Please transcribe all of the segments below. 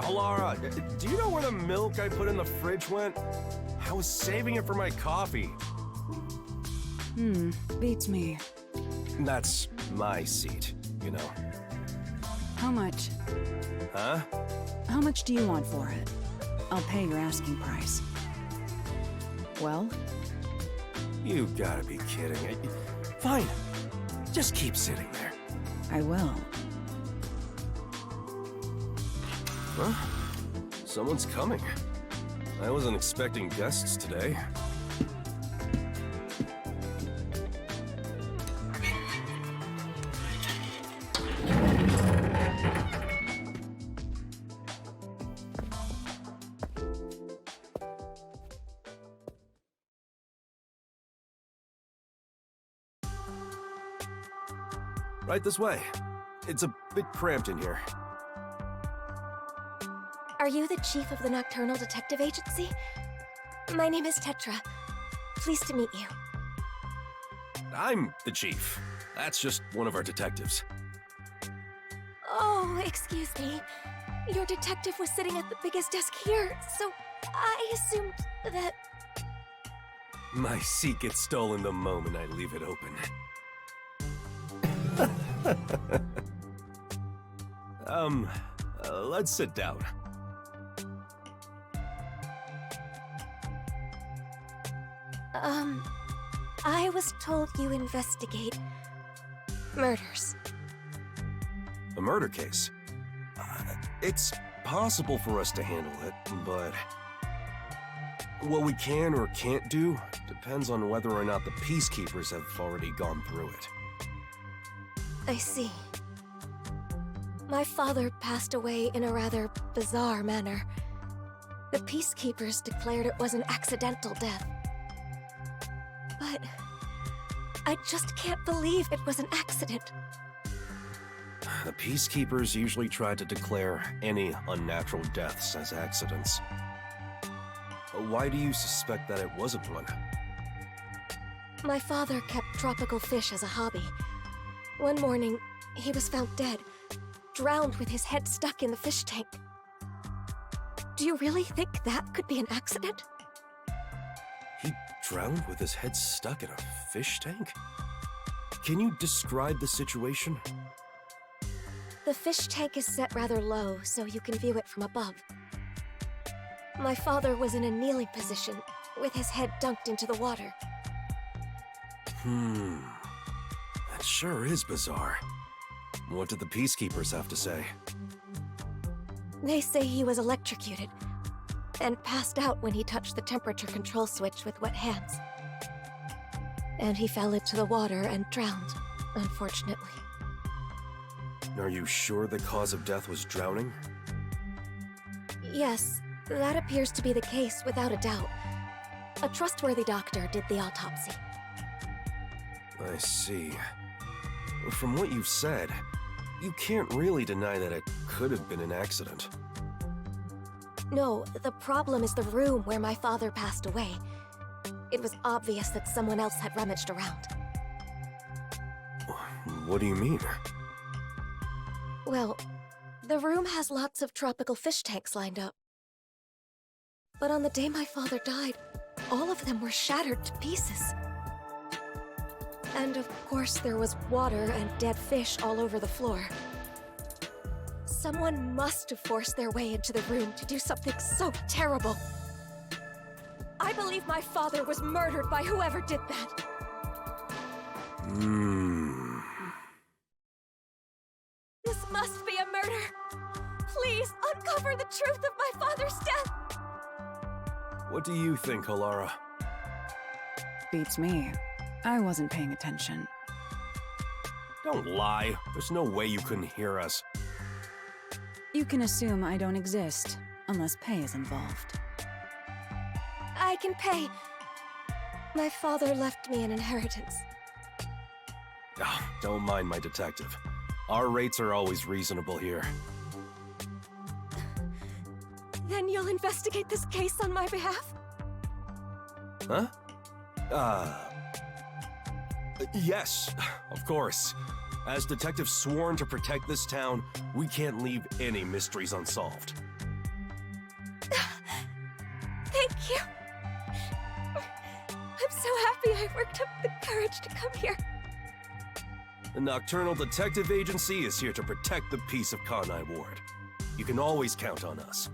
Halara, do you know where the milk I put in the fridge went? I was saving it for my coffee. Beats me. That's my seat, you know. How much? Huh? How much do you want for it? I'll pay your asking price. Well? You gotta be kidding. Fine. Just keep sitting there. I will. Huh? Someone's coming. I wasn't expecting guests today. Right this way. It's a bit cramped in here. Are you the chief of the Nocturnal Detective Agency? My name is Tetra. Pleased to meet you. I'm the chief. That's just one of our detectives. Oh, excuse me. Your detective was sitting at the biggest desk here, so I assumed that... My seat gets stolen the moment I leave it open. Let's sit down. I was told you investigate murders. A murder case? It's possible for us to handle it, but what we can or can't do depends on whether or not the peacekeepers have already gone through it. I see. My father passed away in a rather bizarre manner. The peacekeepers declared it was an accidental death. But I just can't believe it was an accident. The peacekeepers usually try to declare any unnatural deaths as accidents. Why do you suspect that it wasn't one? My father kept tropical fish as a hobby. One morning, he was found dead, drowned with his head stuck in the fish tank. Do you really think that could be an accident? He drowned with his head stuck in a fish tank? Can you describe the situation? The fish tank is set rather low, so you can view it from above. My father was in a kneeling position, with his head dunked into the water. That sure is bizarre. What did the peacekeepers have to say? They say he was electrocuted, and passed out when he touched the temperature control switch with wet hands. And he fell into the water and drowned, unfortunately. Are you sure the cause of death was drowning? Yes, that appears to be the case without a doubt. A trustworthy doctor did the autopsy. I see. From what you've said, you can't really deny that it could have been an accident. No, the problem is the room where my father passed away. It was obvious that someone else had rummaged around. What do you mean? Well, the room has lots of tropical fish tanks lined up. But on the day my father died, all of them were shattered to pieces. And of course there was water and dead fish all over the floor. Someone must have forced their way into the room to do something so terrible. I believe my father was murdered by whoever did that. This must be a murder. Please, uncover the truth of my father's death. What do you think, Halara? Beats me. I wasn't paying attention. Don't lie. There's no way you couldn't hear us. You can assume I don't exist, unless pay is involved. I can pay. My father left me an inheritance. Oh, don't mind my detective. Our rates are always reasonable here. Then you'll investigate this case on my behalf? Huh? Yes, of course. As detectives sworn to protect this town, we can't leave any mysteries unsolved. Thank you. I'm so happy I worked up the courage to come here. The Nocturnal Detective Agency is here to protect the peace of Kanai Ward. You can always count on us.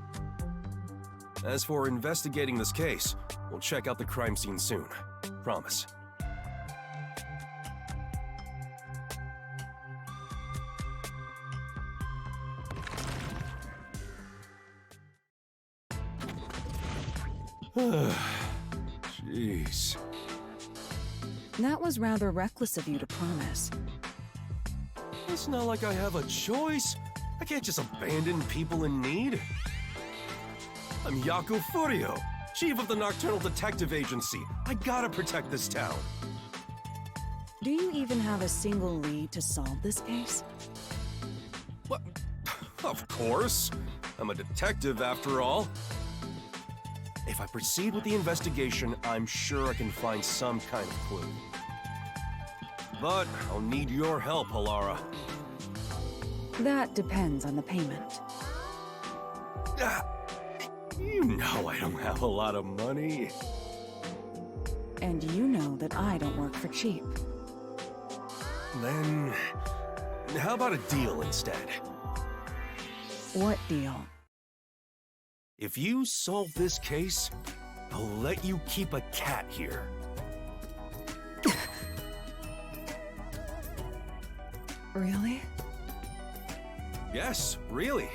As for investigating this case, we'll check out the crime scene soon. Promise. Jeez. That was rather reckless of you to promise. It's not like I have a choice. I can't just abandon people in need. I'm Yaku Furio, chief of the Nocturnal Detective Agency. I gotta protect this town. Do you even have a single lead to solve this case? What? Of course. I'm a detective after all. If I proceed with the investigation, I'm sure I can find some kind of clue. But I'll need your help, Halara. That depends on the payment. You know I don't have a lot of money. And you know that I don't work for cheap. Then, how about a deal instead? What deal? If you solve this case, I'll let you keep a cat here. Really? Yes, really.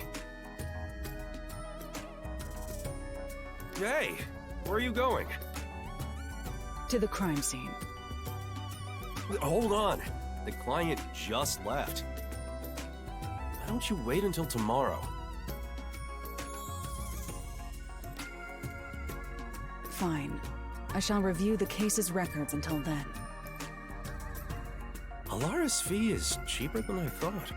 Hey, where are you going? To the crime scene. Hold on. The client just left. Why don't you wait until tomorrow? Fine. I shall review the case's records until then. Halara's fee is cheaper than I thought.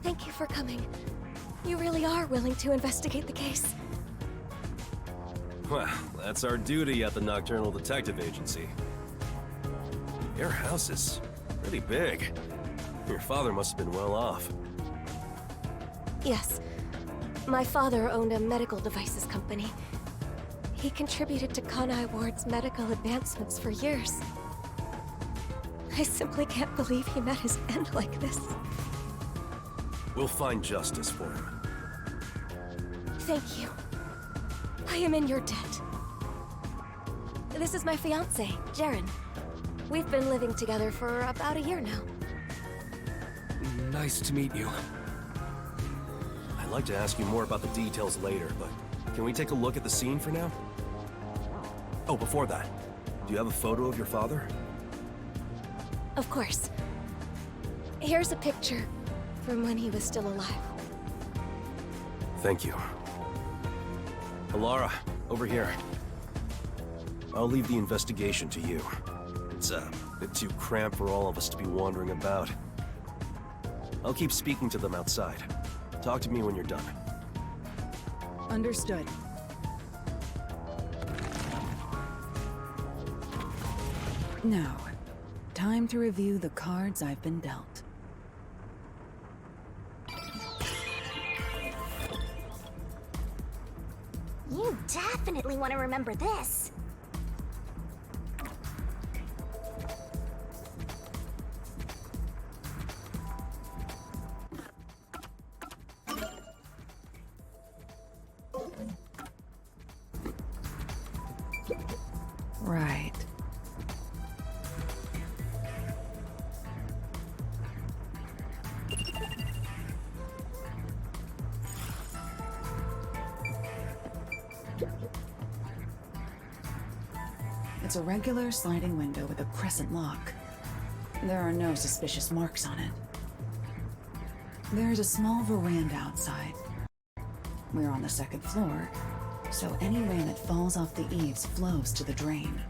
Thank you for coming. You really are willing to investigate the case. Well, that's our duty at the Nocturnal Detective Agency. Your house is pretty big. Your father must have been well off. Yes. My father owned a medical devices company. He contributed to Kanai Ward's medical advancements for years. I simply can't believe he met his end like this. We'll find justice for him. Thank you. I am in your debt. This is my fiancé, Jaren. We've been living together for about a year now. Nice to meet you. I'd like to ask you more about the details later, but can we take a look at the scene for now? Oh, before that, do you have a photo of your father? Of course. Here's a picture from when he was still alive. Thank you. Halara, over here. I'll leave the investigation to you. It's a bit too cramped for all of us to be wandering about. I'll keep speaking to them outside. Talk to me when you're done. Understood. Now, time to review the cards I've been dealt. You definitely want to remember this. Right. It's a regular sliding window with a crescent lock. There are no suspicious marks on it. There's a small veranda outside. We're on the second floor, so any rain that falls off the eaves flows to the drain.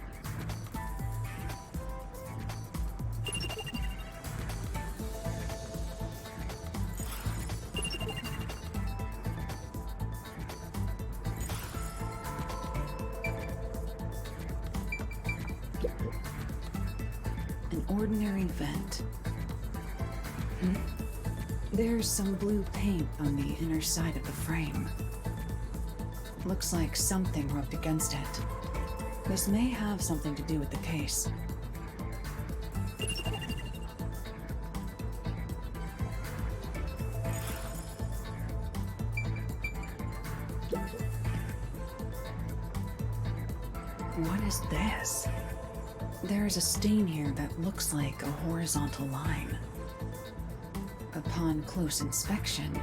An ordinary vent. There's some blue paint on the inner side of the frame. Looks like something rubbed against it. This may have something to do with the case. What is this? There's a stain here that looks like a horizontal line. Upon close inspection,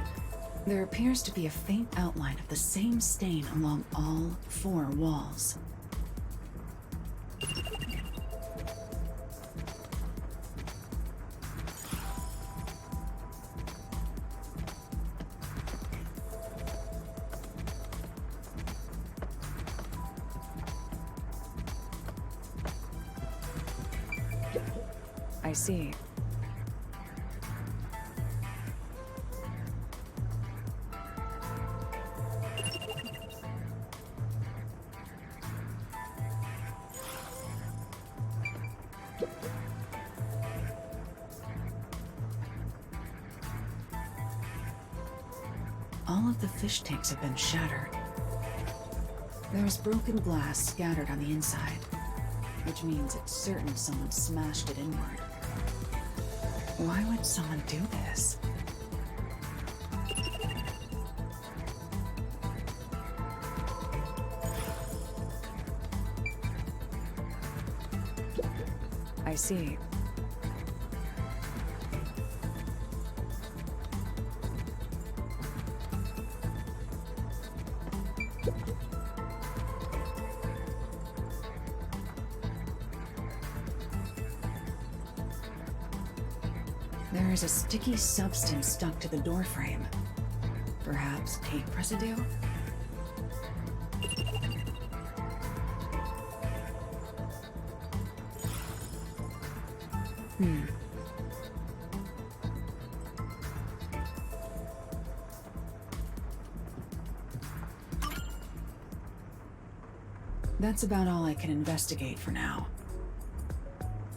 there appears to be a faint outline of the same stain along all 4 walls. I see. All of the fish tanks have been shattered. There's broken glass scattered on the inside, which means it's certain someone smashed it inward. Why would someone do this? I see. There is a sticky substance stuck to the doorframe. Perhaps tape residue? That's about all I can investigate for now.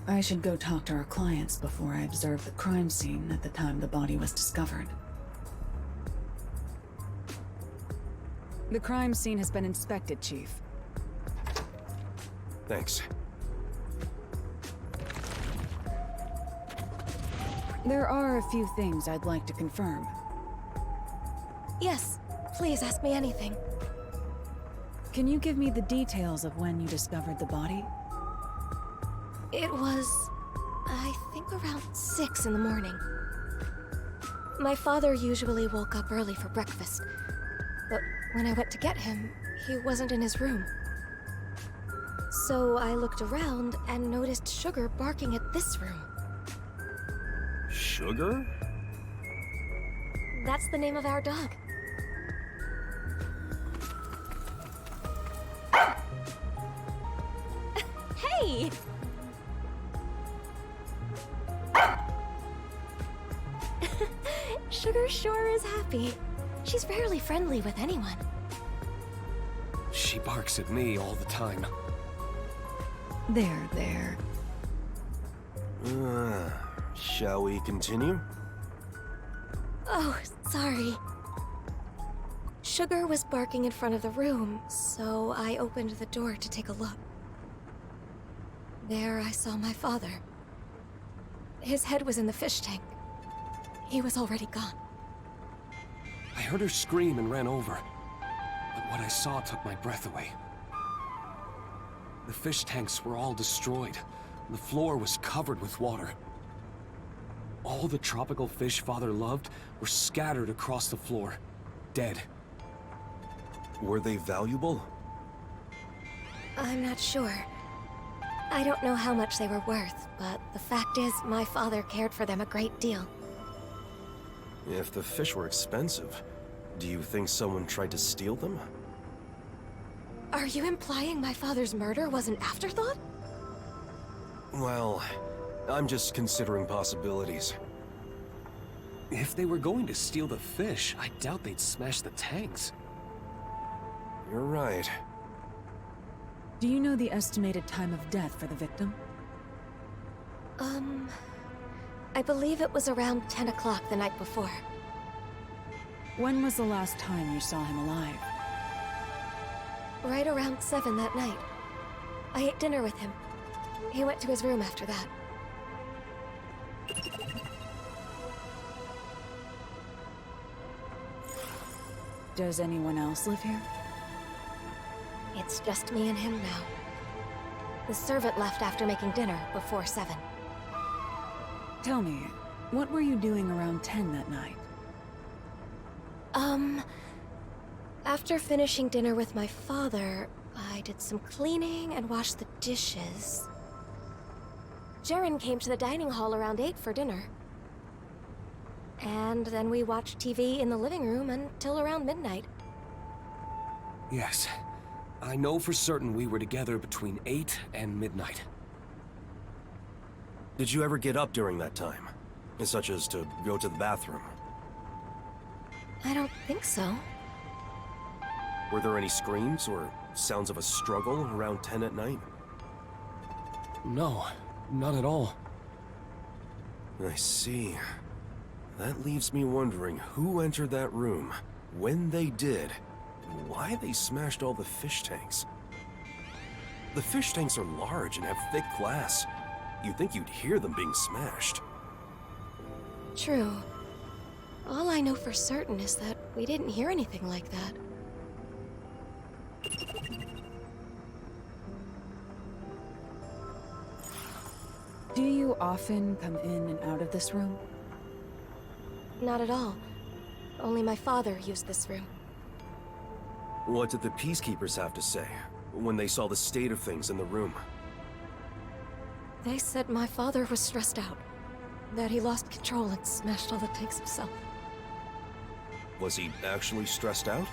I should go talk to our clients before I observe the crime scene at the time the body was discovered. The crime scene has been inspected, Chief. Thanks. There are a few things I'd like to confirm. Yes, please ask me anything. Can you give me the details of when you discovered the body? It was, I think, around 6 in the morning. My father usually woke up early for breakfast, but when I went to get him, he wasn't in his room. So I looked around and noticed Sugar barking at this room. Sugar? That's the name of our dog. Hey! Sugar sure is happy. She's rarely friendly with anyone. She barks at me all the time. There. Shall we continue? Oh, sorry. Sugar was barking in front of the room, so I opened the door to take a look. There I saw my father. His head was in the fish tank. He was already gone. I heard her scream and ran over, but what I saw took my breath away. The fish tanks were all destroyed. The floor was covered with water. All the tropical fish Father loved were scattered across the floor, dead. Were they valuable? I'm not sure. I don't know how much they were worth, but the fact is, my father cared for them a great deal. If the fish were expensive, do you think someone tried to steal them? Are you implying my father's murder was an afterthought? Well, I'm just considering possibilities. If they were going to steal the fish, I doubt they'd smash the tanks. You're right. Do you know the estimated time of death for the victim? I believe it was around 10 o'clock the night before. When was the last time you saw him alive? Right around 7 that night. I ate dinner with him. He went to his room after that. Does anyone else live here? It's just me and him now. The servant left after making dinner before 7. Tell me, what were you doing around 10 that night? After finishing dinner with my father, I did some cleaning and washed the dishes. Jaren came to the dining hall around 8 for dinner. And then we watched TV in the living room until around midnight. Yes. I know for certain we were together between 8 and midnight. Did you ever get up during that time? Such as to go to the bathroom? I don't think so. Were there any screams or sounds of a struggle around 10 at night? No, not at all. I see. That leaves me wondering who entered that room, when they did, and why they smashed all the fish tanks. The fish tanks are large and have thick glass. You'd think you'd hear them being smashed. True. All I know for certain is that we didn't hear anything like that. Do you often come in and out of this room? Not at all. Only my father used this room. What did the peacekeepers have to say when they saw the state of things in the room? They said my father was stressed out. That he lost control and smashed all the tanks himself. Was he actually stressed out?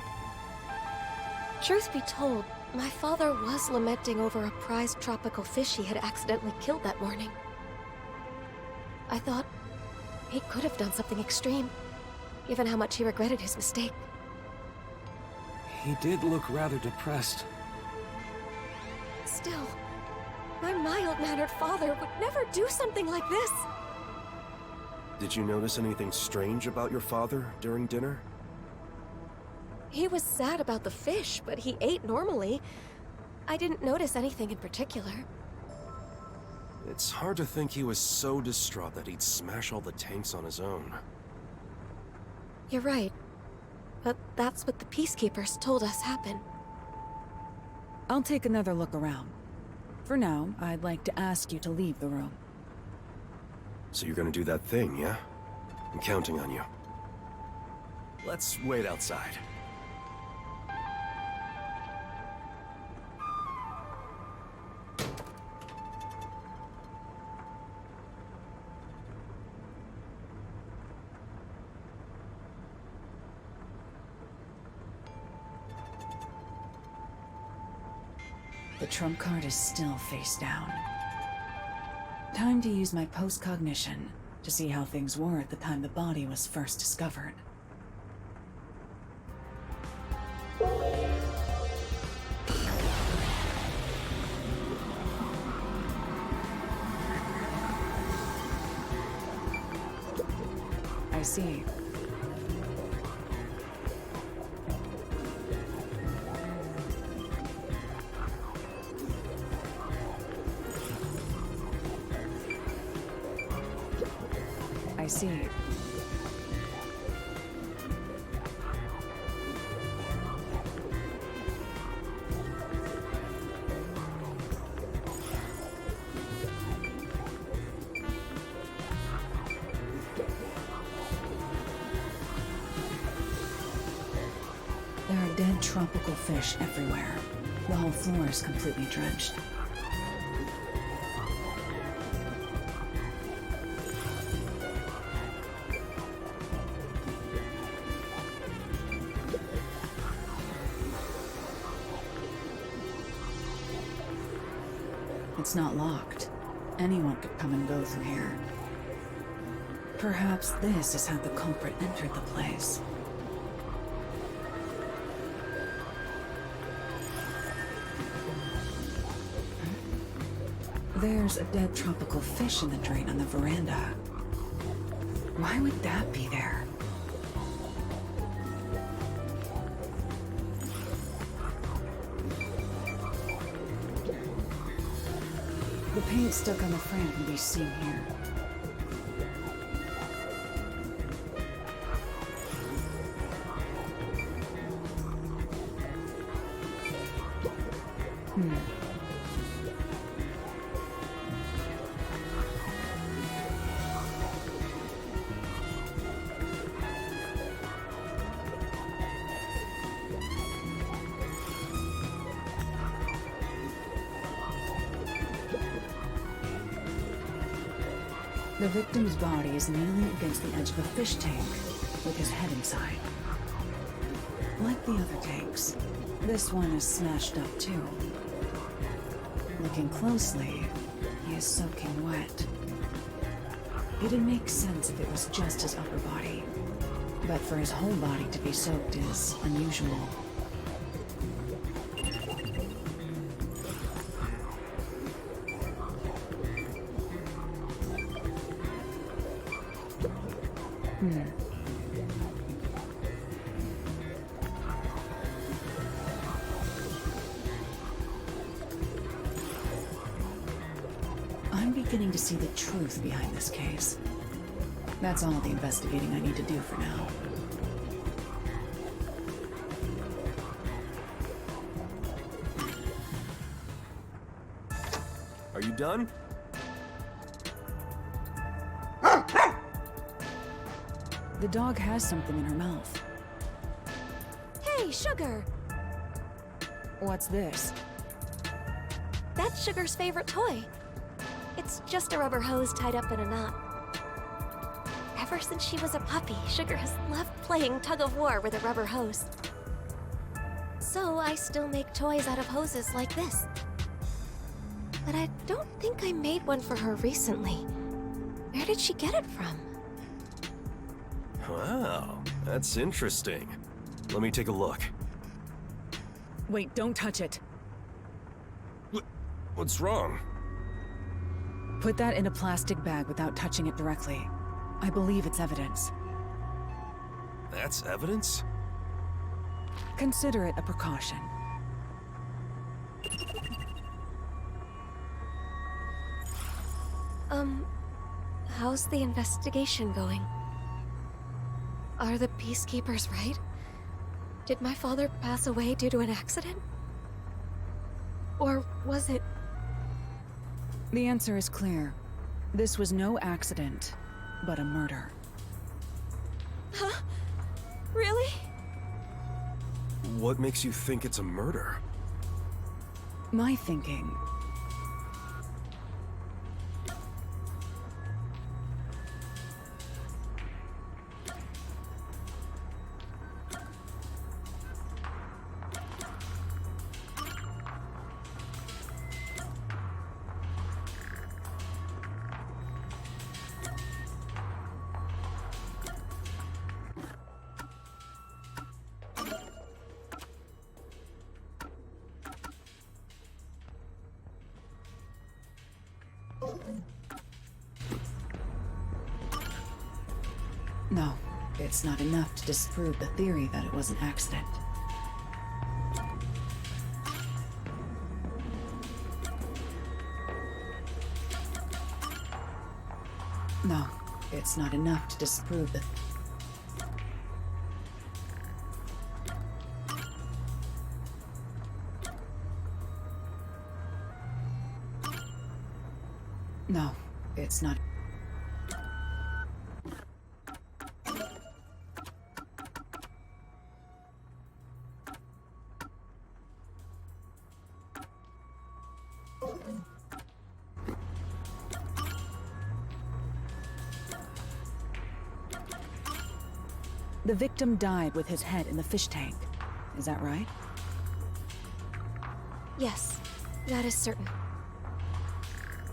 Truth be told, my father was lamenting over a prized tropical fish he had accidentally killed that morning. I thought he could have done something extreme, given how much he regretted his mistake. He did look rather depressed. Still, my mild-mannered father would never do something like this. Did you notice anything strange about your father during dinner? He was sad about the fish, but he ate normally. I didn't notice anything in particular. It's hard to think he was so distraught that he'd smash all the tanks on his own. You're right. But that's what the peacekeepers told us happened. I'll take another look around. For now, I'd like to ask you to leave the room. So you're gonna do that thing, yeah? I'm counting on you. Let's wait outside. The trump card is still face down. Time to use my post-cognition to see how things were at the time the body was first discovered. I see. I see. There are dead tropical fish everywhere. The whole floor is completely drenched. It's not locked. Anyone could come and go through here. Perhaps this is how the culprit entered the place. There's a dead tropical fish in the drain on the veranda. Why would that be there? The paint stuck on the frame can be seen here. The victim's body is kneeling against the edge of a fish tank, with his head inside. Like the other tanks, this one is smashed up too. Looking closely, he is soaking wet. It'd make sense if it was just his upper body, but for his whole body to be soaked is unusual. I'm beginning to see the truth behind this case. That's all the investigating I need to do for now. Are you done? The dog has something in her mouth. Hey, Sugar! What's this? That's Sugar's favorite toy. It's just a rubber hose tied up in a knot. Ever since she was a puppy, Sugar has loved playing tug-of-war with a rubber hose. So I still make toys out of hoses like this. But I don't think I made one for her recently. Where did she get it from? Wow, that's interesting. Let me take a look. Wait, don't touch it. What's wrong? Put that in a plastic bag without touching it directly. I believe it's evidence. That's evidence? Consider it a precaution. How's the investigation going? Are the peacekeepers right? Did my father pass away due to an accident? Or was it... The answer is clear. This was no accident, but a murder. Huh? Really? What makes you think it's a murder? My thinking. No, it's not enough to disprove the theory that it was an accident. No, it's not enough to disprove the... No, it's not... The victim died with his head in the fish tank. Is that right? Yes, that is certain.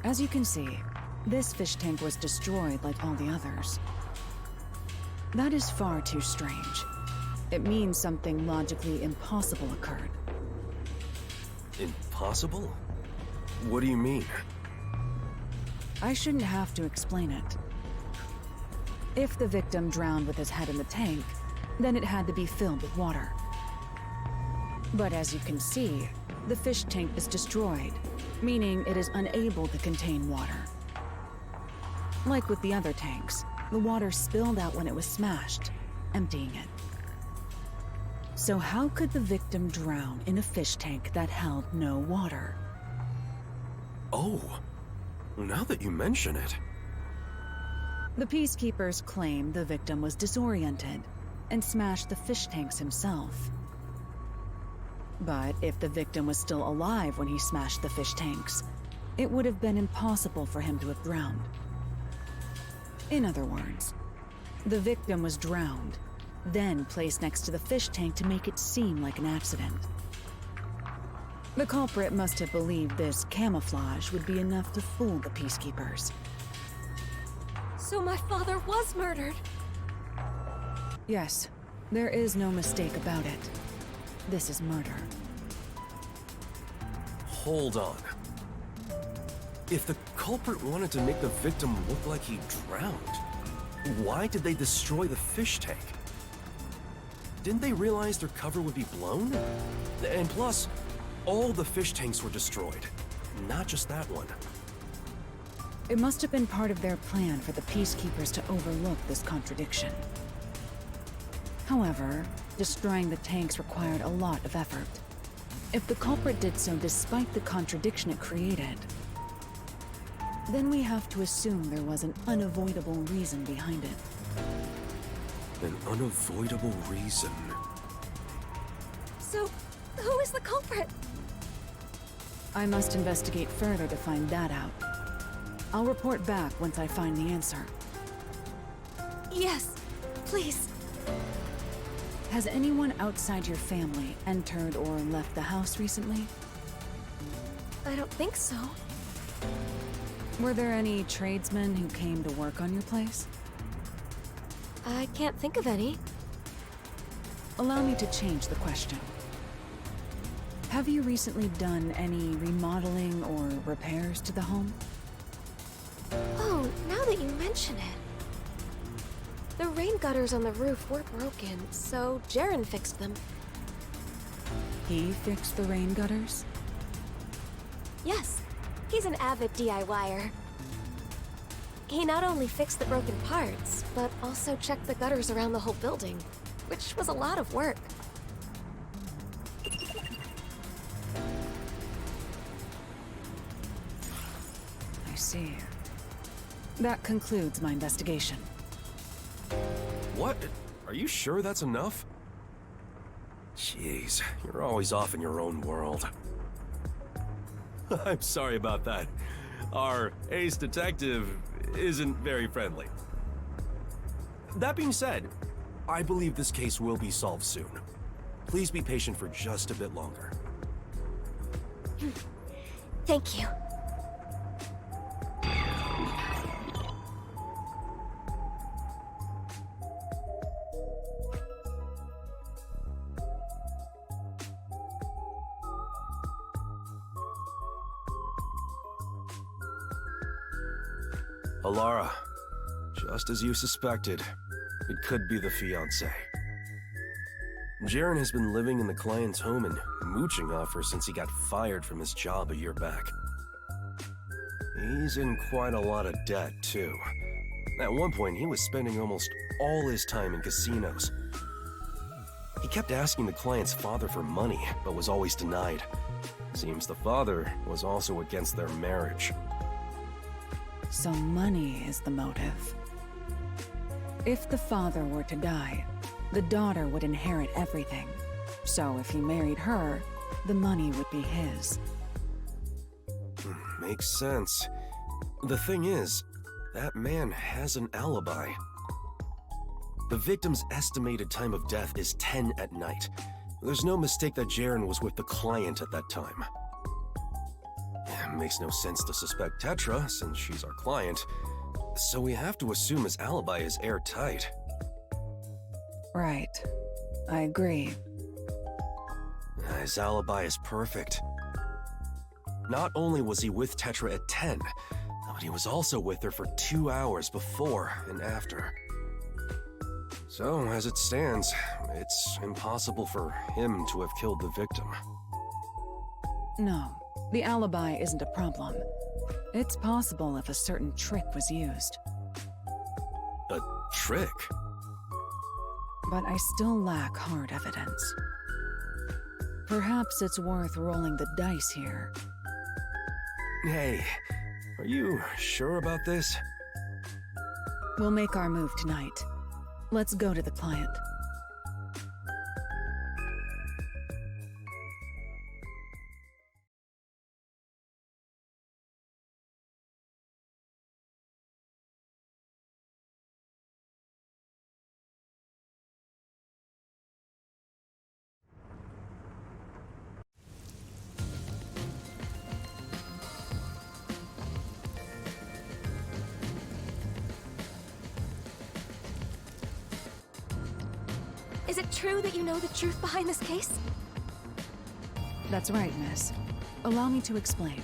As you can see, this fish tank was destroyed like all the others. That is far too strange. It means something logically impossible occurred. Impossible? What do you mean? I shouldn't have to explain it. If the victim drowned with his head in the tank, then it had to be filled with water. But as you can see, the fish tank is destroyed, meaning it is unable to contain water. Like with the other tanks, the water spilled out when it was smashed, emptying it. So how could the victim drown in a fish tank that held no water? Oh, now that you mention it. The peacekeepers claim the victim was disoriented and smashed the fish tanks himself. But if the victim was still alive when he smashed the fish tanks, it would have been impossible for him to have drowned. In other words, the victim was drowned, then placed next to the fish tank to make it seem like an accident. The culprit must have believed this camouflage would be enough to fool the peacekeepers. So my father was murdered. Yes, there is no mistake about it. This is murder. Hold on. If the culprit wanted to make the victim look like he drowned, why did they destroy the fish tank? Didn't they realize their cover would be blown? And plus, all the fish tanks were destroyed, not just that one. It must have been part of their plan for the peacekeepers to overlook this contradiction. However, destroying the tanks required a lot of effort. If the culprit did so despite the contradiction it created, then we have to assume there was an unavoidable reason behind it. An unavoidable reason. So, who is the culprit? I must investigate further to find that out. I'll report back once I find the answer. Yes, please. Has anyone outside your family entered or left the house recently? I don't think so. Were there any tradesmen who came to work on your place? I can't think of any. Allow me to change the question. Have you recently done any remodeling or repairs to the home? Oh, now that you mention it. The rain gutters on the roof were broken, so Jaren fixed them. He fixed the rain gutters? Yes, he's an avid DIYer. He not only fixed the broken parts, but also checked the gutters around the whole building, which was a lot of work. I see. That concludes my investigation. What? Are you sure that's enough? Jeez, you're always off in your own world. I'm sorry about that. Our ace detective isn't very friendly. That being said, I believe this case will be solved soon. Please be patient for just a bit longer. Thank you. Halara, just as you suspected, it could be the fiancé. Jaren has been living in the client's home and mooching off her since he got fired from his job a year back. He's in quite a lot of debt, too. At one point, he was spending almost all his time in casinos. He kept asking the client's father for money, but was always denied. Seems the father was also against their marriage. So money is the motive. If the father were to die, the daughter would inherit everything. So if he married her, the money would be his. Makes sense. The thing is, that man has an alibi. The victim's estimated time of death is 10 at night. There's no mistake that Jaren was with the client at that time. makes no sense to suspect Tetra since she's our client, so we have to assume his alibi is airtight. Right. I agree. His alibi is perfect. Not only was he with Tetra at 10, but he was also with her for 2 hours before and after. So, as it stands, it's impossible for him to have killed the victim. No, the alibi isn't a problem. It's possible if a certain trick was used. A trick? But I still lack hard evidence. Perhaps it's worth rolling the dice here. Hey, are you sure about this? We'll make our move tonight. Let's go to the client. Is it true that you know the truth behind this case? That's right, miss. Allow me to explain.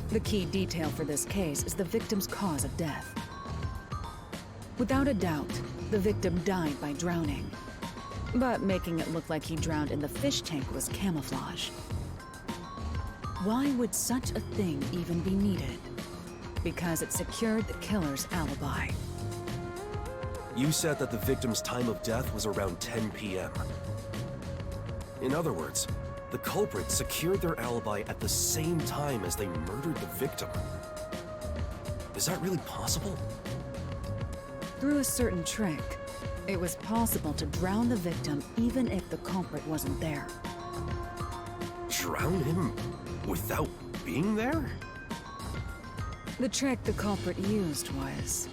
The key detail for this case is the victim's cause of death. Without a doubt, the victim died by drowning. But making it look like he drowned in the fish tank was camouflage. Why would such a thing even be needed? Because it secured the killer's alibi. You said that the victim's time of death was around 10 p.m. In other words, the culprit secured their alibi at the same time as they murdered the victim. Is that really possible? Through a certain trick, it was possible to drown the victim even if the culprit wasn't there. Drown him without being there? The trick the culprit used was...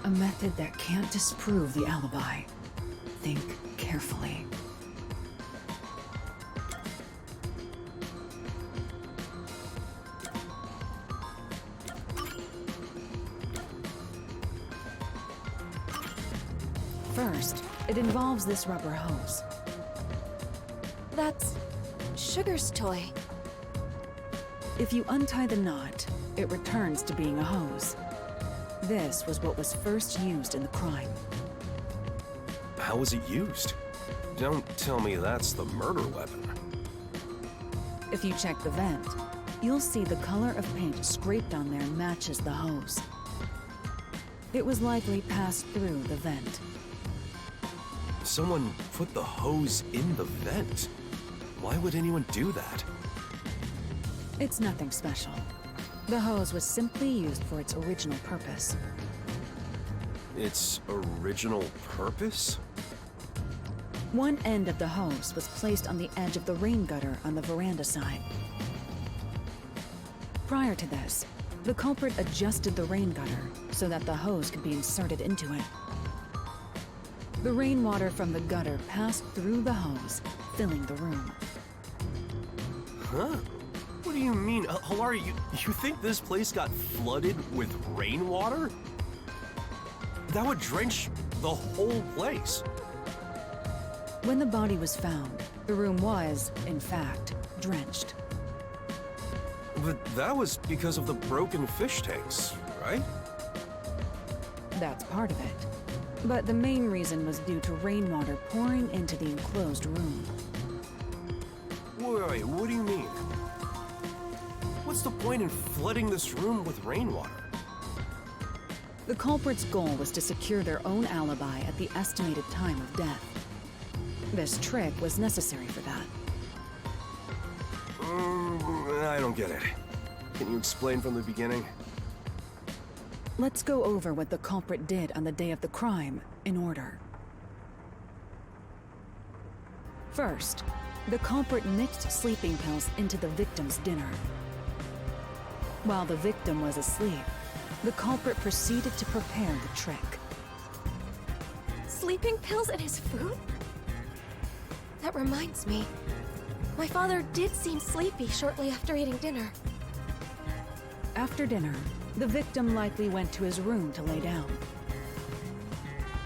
a method that can't disprove the alibi. Think carefully. First, it involves this rubber hose. That's Sugar's toy. If you untie the knot, it returns to being a hose. This was what was first used in the crime. How was it used? Don't tell me that's the murder weapon. If you check the vent, you'll see the color of paint scraped on there matches the hose. It was likely passed through the vent. Someone put the hose in the vent. Why would anyone do that? It's nothing special. The hose was simply used for its original purpose. Its original purpose? One end of the hose was placed on the edge of the rain gutter on the veranda side. Prior to this, the culprit adjusted the rain gutter so that the hose could be inserted into it. The rainwater from the gutter passed through the hose, filling the room. Huh? What do you mean? Halara, you think this place got flooded with rainwater? That would drench the whole place. When the body was found, the room was, in fact, drenched. But that was because of the broken fish tanks, right? That's part of it. But the main reason was due to rainwater pouring into the enclosed room. Wait, what do you mean? What's the point in flooding this room with rainwater? The culprit's goal was to secure their own alibi at the estimated time of death. This trick was necessary for that. I don't get it. Can you explain from the beginning? let's go over what the culprit did on the day of the crime, in order. First, the culprit mixed sleeping pills into the victim's dinner. While the victim was asleep, the culprit proceeded to prepare the trick. Sleeping pills in his food? That reminds me. My father did seem sleepy shortly after eating dinner. After dinner, the victim likely went to his room to lay down.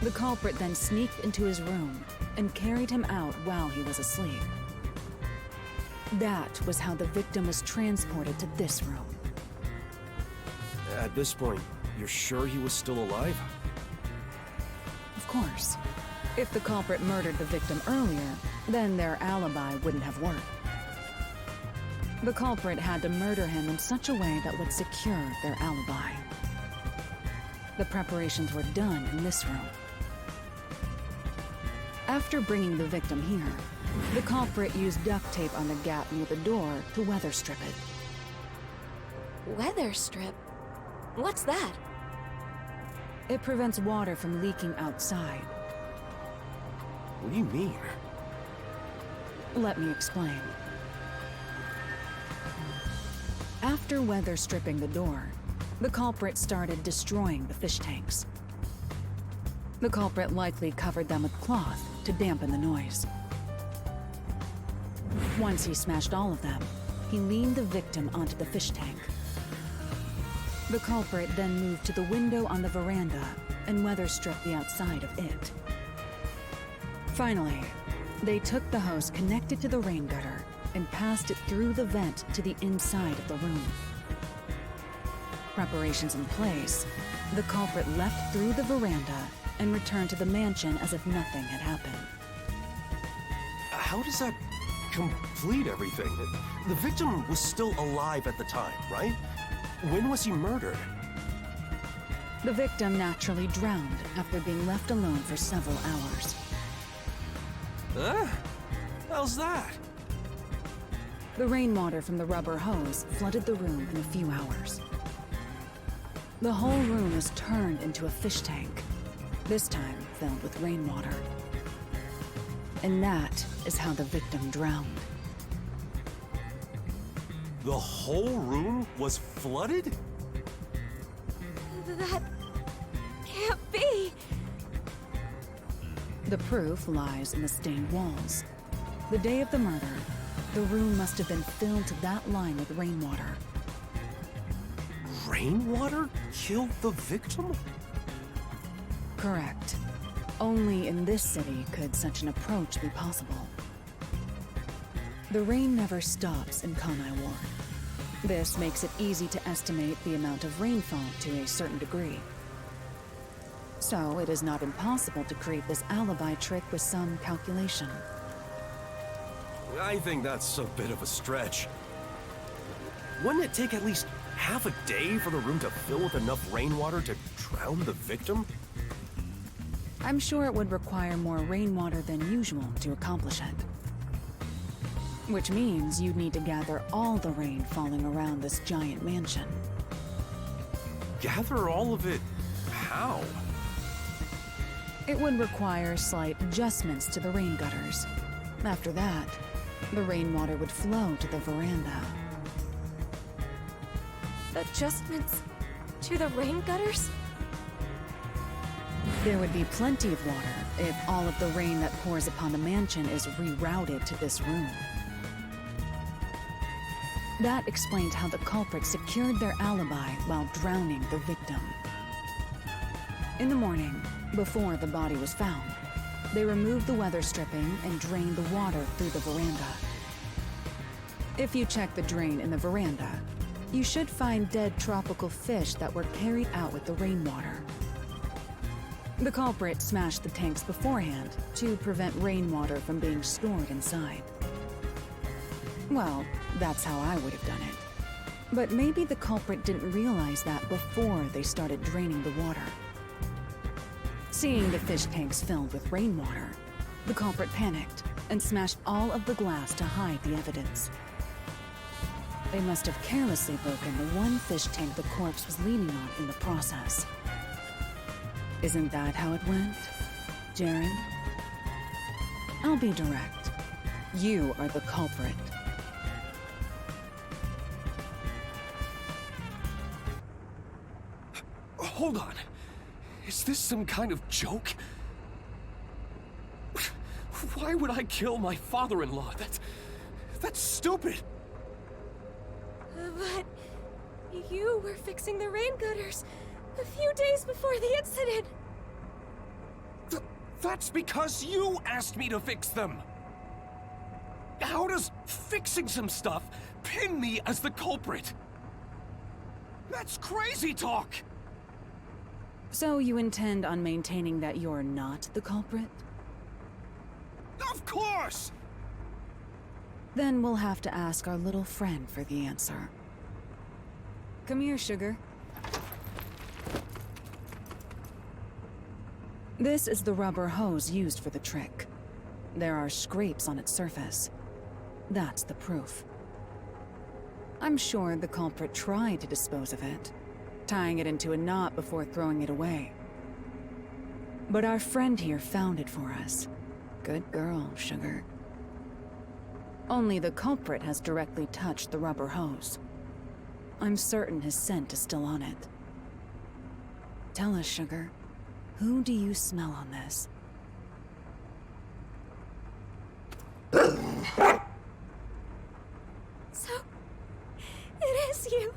The culprit then sneaked into his room and carried him out while he was asleep. That was how the victim was transported to this room. At this point, you're sure he was still alive? Of course. If the culprit murdered the victim earlier, then their alibi wouldn't have worked. The culprit had to murder him in such a way that would secure their alibi. The preparations were done in this room. After bringing the victim here, the culprit used duct tape on the gap near the door to weather strip it. Weather strip? What's that? It prevents water from leaking outside. What do you mean? Let me explain. After weather stripping the door, the culprit started destroying the fish tanks. The culprit likely covered them with cloth to dampen the noise. Once he smashed all of them, he leaned the victim onto the fish tank. The culprit then moved to the window on the veranda and weather stripped the outside of it. Finally, they took the hose connected to the rain gutter and passed it through the vent to the inside of the room. Preparations in place, the culprit left through the veranda and returned to the mansion as if nothing had happened. How does that complete everything? The victim was still alive at the time, right? When was he murdered? The victim naturally drowned after being left alone for several hours. Huh? How's that? The rainwater from the rubber hose flooded the room in a few hours. The whole room was turned into a fish tank, this time filled with rainwater. And that is how the victim drowned. The whole room was flooded? That can't be. The proof lies in the stained walls. The day of the murder, the room must have been filled to that line with rainwater. Rainwater killed the victim? Correct. Only in this city could such an approach be possible. The rain never stops in Kanai Ward. This makes it easy to estimate the amount of rainfall to a certain degree. So it is not impossible to create this alibi trick with some calculation. I think that's a bit of a stretch. Wouldn't it take at least half a day for the room to fill with enough rainwater to drown the victim? I'm sure it would require more rainwater than usual to accomplish it. Which means you'd need to gather all the rain falling around this giant mansion. Gather all of it how? It would require slight adjustments to the rain gutters. After that, the rainwater would flow to the veranda. Adjustments to the rain gutters? There would be plenty of water if all of the rain that pours upon the mansion is rerouted to this room. That explains how the culprit secured their alibi while drowning the victim. In the morning, before the body was found, they removed the weather stripping and drained the water through the veranda. If you check the drain in the veranda, you should find dead tropical fish that were carried out with the rainwater. The culprit smashed the tanks beforehand to prevent rainwater from being stored inside. Well, that's how I would have done it. But maybe the culprit didn't realize that before they started draining the water. Seeing the fish tanks filled with rainwater, the culprit panicked and smashed all of the glass to hide the evidence. They must have carelessly broken the one fish tank the corpse was leaning on in the process. Isn't that how it went, Jaren? I'll be direct. You are the culprit. Hold on. Is this some kind of joke? Why would I kill my father-in-law? That's stupid. But you were fixing the raincoders a few days before the incident. That's because you asked me to fix them. How does fixing some stuff pin me as the culprit? That's crazy talk! So you intend on maintaining that you're not the culprit? Of course! Then we'll have to ask our little friend for the answer. Come here, sugar. This is the rubber hose used for the trick. There are scrapes on its surface. That's the proof. I'm sure the culprit tried to dispose of it, tying it into a knot before throwing it away. But our friend here found it for us. Good girl, sugar. Only the culprit has directly touched the rubber hose. I'm certain his scent is still on it. Tell us, sugar, who do you smell on this? So, it is you.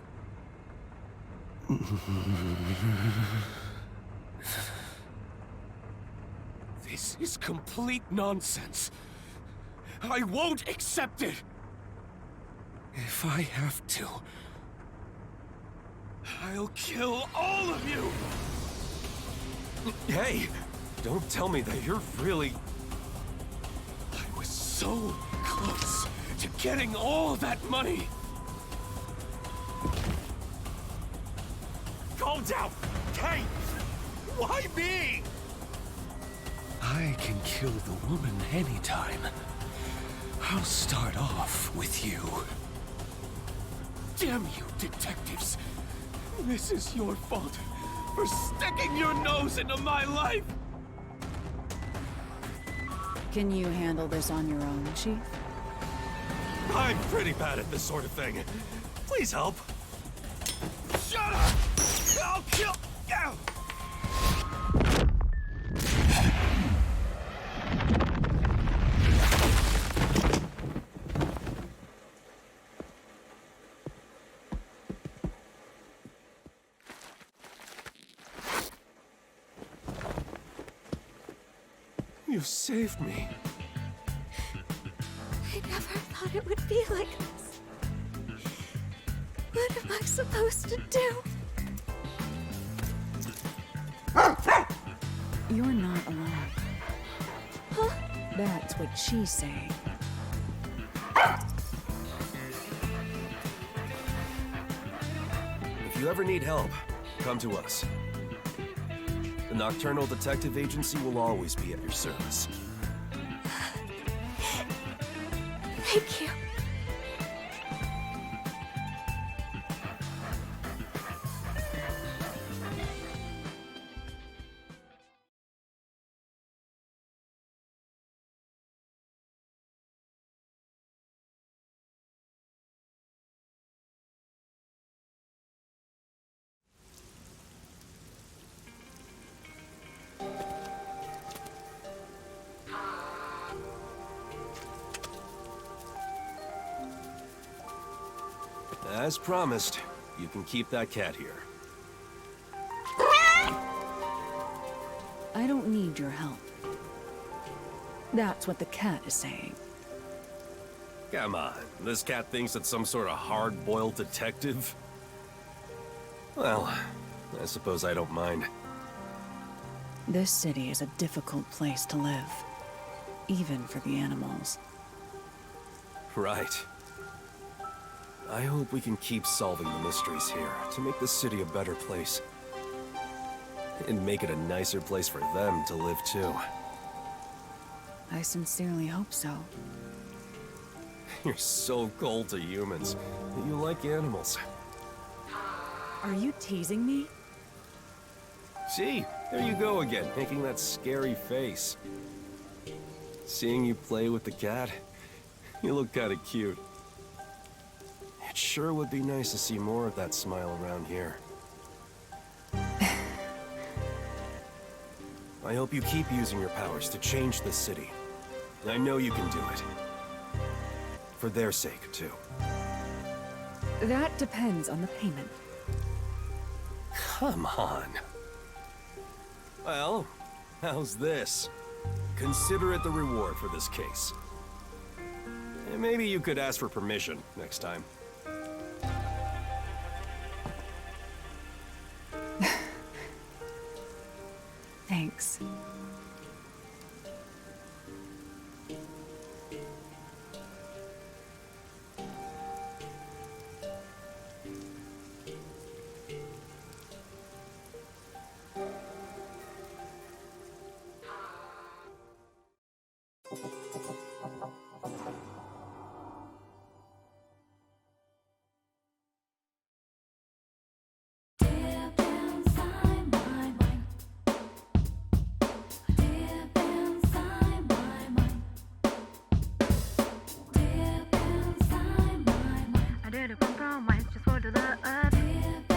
This is complete nonsense. I won't accept it! If I have to, I'll kill all of you! Hey, don't tell me that you're really... I was so close to getting all that money! Calm down! Hey! Why me? I can kill the woman anytime. I'll start off with you. Damn you, detectives! This is your fault for sticking your nose into my life! Can you handle this on your own, Chief? I'm pretty bad at this sort of thing. Please help. Shut up! I'll kill... Ow! You saved me. I never thought it would be like this. What am I supposed to do? You're not alone. Huh? That's what she's saying. If you ever need help, come to us. The Nocturnal Detective Agency will always be at your service. Thank you. As promised, you can keep that cat here. I don't need your help. That's what the cat is saying. Come on, this cat thinks it's some sort of hard-boiled detective? Well, I suppose I don't mind. This city is a difficult place to live, even for the animals. Right. I hope we can keep solving the mysteries here to make this city a better place. And make it a nicer place for them to live too. I sincerely hope so. You're so cold to humans. You like animals. Are you teasing me? See, there you go again, making that scary face. Seeing you play with the cat, you look kinda cute. It sure would be nice to see more of that smile around here. I hope you keep using your powers to change the city. I know you can do it. For their sake, too. That depends on the payment. Come on. Well, how's this? Consider it the reward for this case. And maybe you could ask for permission next time. Thanks. I did a compromise just for the love.